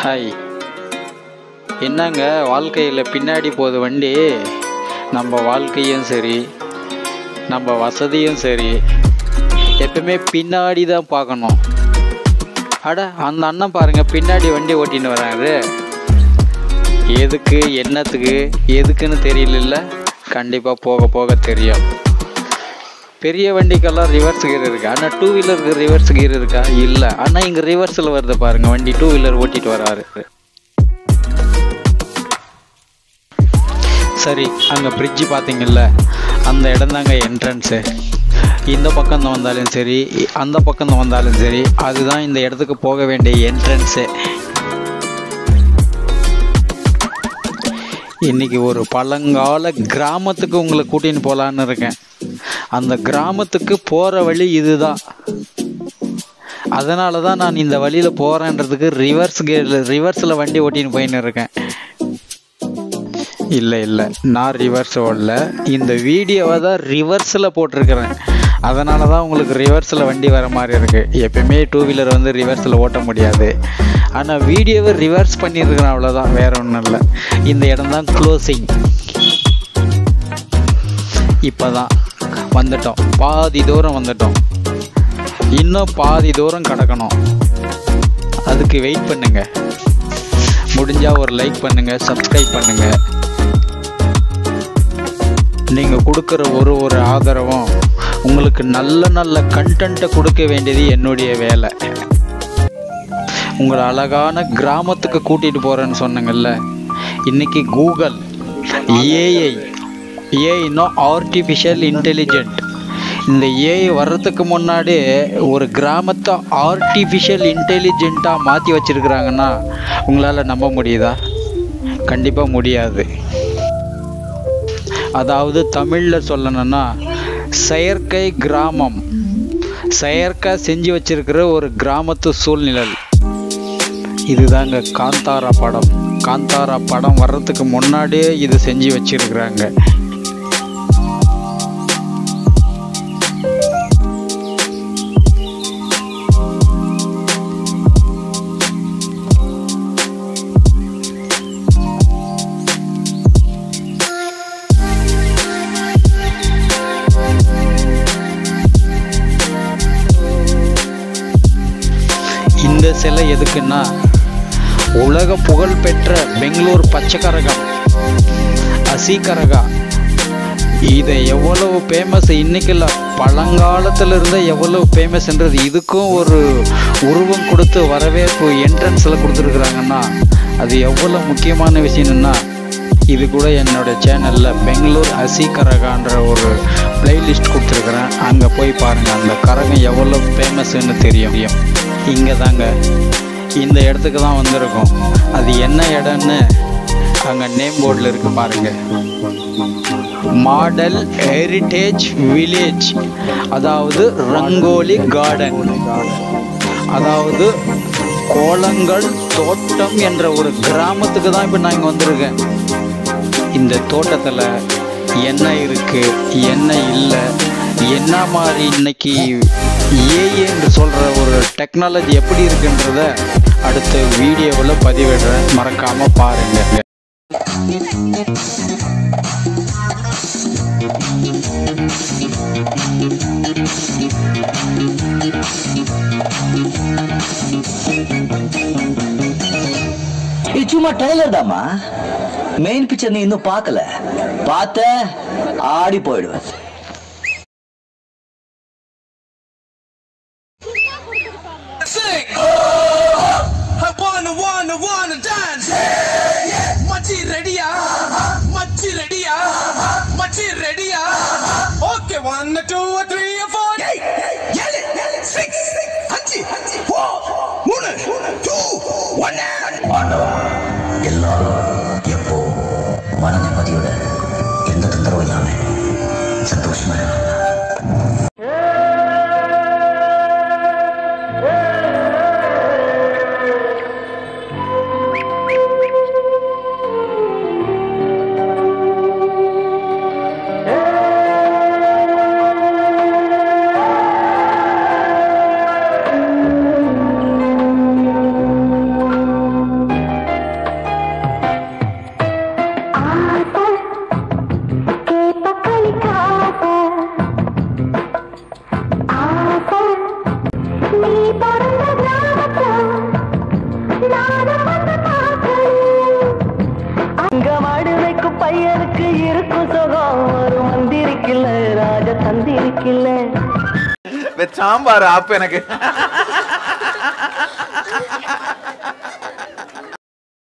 Hi. என்னங்க வாழ்க்கையில் பின்னாடி போகுது வண்டி. நம்ம வாழ்க்கையும் சரி, நம்ம வசதியும் சரி, எப்பவுமே பின்னாடி தான் பார்க்கணும். அட, அந்த அண்ணன் பாருங்க, பின்னாடி வண்டி ஓட்டின்னு வராரு. எதுக்கு, என்னத்துக்கு, எதுக்குன்னு தெரியல. கண்டிப்பாக போக போக தெரியும். பெரிய வண்டிக்கெல்லாம் ரிவர்ஸ் கீர் இருக்கா? ஆனால் டூ வீலருக்கு ரிவர்ஸ் கீர் இருக்கா? இல்லை. ஆனால் இங்கே ரிவர்ஸில் வருது பாருங்க வண்டி. டூ வீலர் ஓட்டிட்டு வராரு. சரி, அங்கே பிரிட்ஜு பார்த்தீங்கல்ல, அந்த இடம் தாங்க என்ட்ரன்ஸு. இந்த பக்கம் வந்தாலும் சரி, அந்த பக்கம் வந்தாலும் சரி, அதுதான் இந்த இடத்துக்கு போக வேண்டிய என்ட்ரன்ஸு. இன்னைக்கு ஒரு பழங்கால கிராமத்துக்கு உங்களை கூட்டின்னு போகலான்னு இருக்கேன். அந்த கிராமத்துக்கு போகிற வழி இதுதான். அதனால தான் நான் இந்த வழியில் போகிறேன்றதுக்கு ரிவர்ஸில் வண்டி ஓட்டின்னு போயின்னு இருக்கேன். இல்லை, நான் ரிவர்ஸ் ஓடல. இந்த வீடியோவை தான் ரிவர்ஸில் போட்டிருக்கிறேன். அதனால தான் உங்களுக்கு ரிவர்ஸில் வண்டி வர மாதிரி இருக்குது. எப்பயுமே டூ வீலர் ரிவர்ஸில் ஓட்ட முடியாது. ஆனால் வீடியோவை ரிவர்ஸ் பண்ணியிருக்கிறேன், அவ்வளோதான், வேற ஒன்றும் இல்லை. இந்த இடம் தான் க்ளோசிங். இப்போ தான் வந்துட்டோம், பாதி தூரம் வந்துட்டோம். இன்னும் பாதி தூரம் கடக்கணும். அதுக்கு வெயிட் பண்ணுங்க. முடிஞ்சால் ஒரு லைக் பண்ணுங்க, சப்ஸ்கிரைப் பண்ணுங்க. நீங்கள் கொடுக்குற ஒரு ஆதரவும் உங்களுக்கு நல்ல நல்ல கண்டென்ட்டை கொடுக்க வேண்டியது என்னுடைய வேலை. உங்களை அழகான கிராமத்துக்கு கூட்டிகிட்டு போகிறேன்னு சொன்னங்கள்ல, இன்றைக்கி கூகுள் ஏஐன்னா ஆர்டிஃபிஷியல் இன்டெலிஜென்ட். இந்த ஏஐ வர்றதுக்கு முன்னாடி ஒரு கிராமத்தை ஆர்டிஃபிஷியல் இன்டெலிஜென்ட்டாக மாற்றி வச்சுருக்குறாங்கன்னா உங்களால் நம்ப முடியுதா? கண்டிப்பாக முடியாது. அதாவது தமிழில் சொல்லணும்னா செயற்கை கிராமம், செயற்கை செஞ்சு வச்சிருக்கிற ஒரு கிராமத்து சூழ்நிலை. இதுதாங்க காந்தாரா படம். காந்தாரா படம் வர்றதுக்கு முன்னாடியே இது செஞ்சு வச்சிருக்கிறாங்க. இந்த சிலை எதுக்குன்னா, உலக புகழ் பெற்ற பெங்களூர் பச்சைக்கரகம், அசிகரகா, இதை எவ்வளவு ஃபேமஸ், இன்னைக்குல பழங்காலத்தில் இருந்த எவ்வளவு ஃபேமஸ்ன்றது இதுக்கும் ஒரு உருவம் கொடுத்து வரவேற்பு என்ட்ரன்ஸில் கொடுத்துருக்குறாங்கன்னா அது எவ்வளோ முக்கியமான விஷயம்னா, இது கூட என்னோட சேனலில் பெங்களூர் அசிகரகான்ற ஒரு பிளேலிஸ்ட் கொடுத்துருக்குறேன். அங்கே போய் பாருங்கள், அந்த கரகம் எவ்வளோ ஃபேமஸ்ன்னு தெரியும். இங்கே தாங்க, இந்த இடத்துக்கு தான் வந்திருக்கோம். அது என்ன இடம்னு அங்கே நேம் போர்டில் இருக்கு பாருங்க. மாடல் ஹெரிட்டேஜ் வில்லேஜ், அதாவது ரங்கோலி கார்டன், அதாவது கோலங்கள் தோட்டம் என்ற ஒரு கிராமத்துக்கு தான் இப்போ நான் இங்கே வந்திருக்கேன். இந்த தோட்டத்தில் என்ன இருக்குது, என்ன இல்லை, என்ன மாதிரி இன்னைக்கு ஏஐ என்று சொல்கிற ஒரு டெக்னாலஜி எப்படி இருக்குன்றத அடுத்த வீடியோவில் பதிவிடுறேன். மறக்காமல் பாருங்கள். இது சும்மா ட்ரைலர் தாமா, மெயின் பிக்சர் நீ இன்னும் பார்க்கல. பார்த்த ஆடி போயிடுவேன். wanna dance. Machi ready-ya? Machi ready-ya? Machi ready-ya? Okay, 1, 2, 3, 4. Hey, yell it, 6, 5, 4, 3, 2, 1. ஆண்டவா, எல்லாரும் எப்போ மன நிம்மதியோட எந்த தொந்தரவும் இல்லாம சந்தோஷமா வந்திருக்கில்ல சாம்பார் ஆப்பு எனக்கு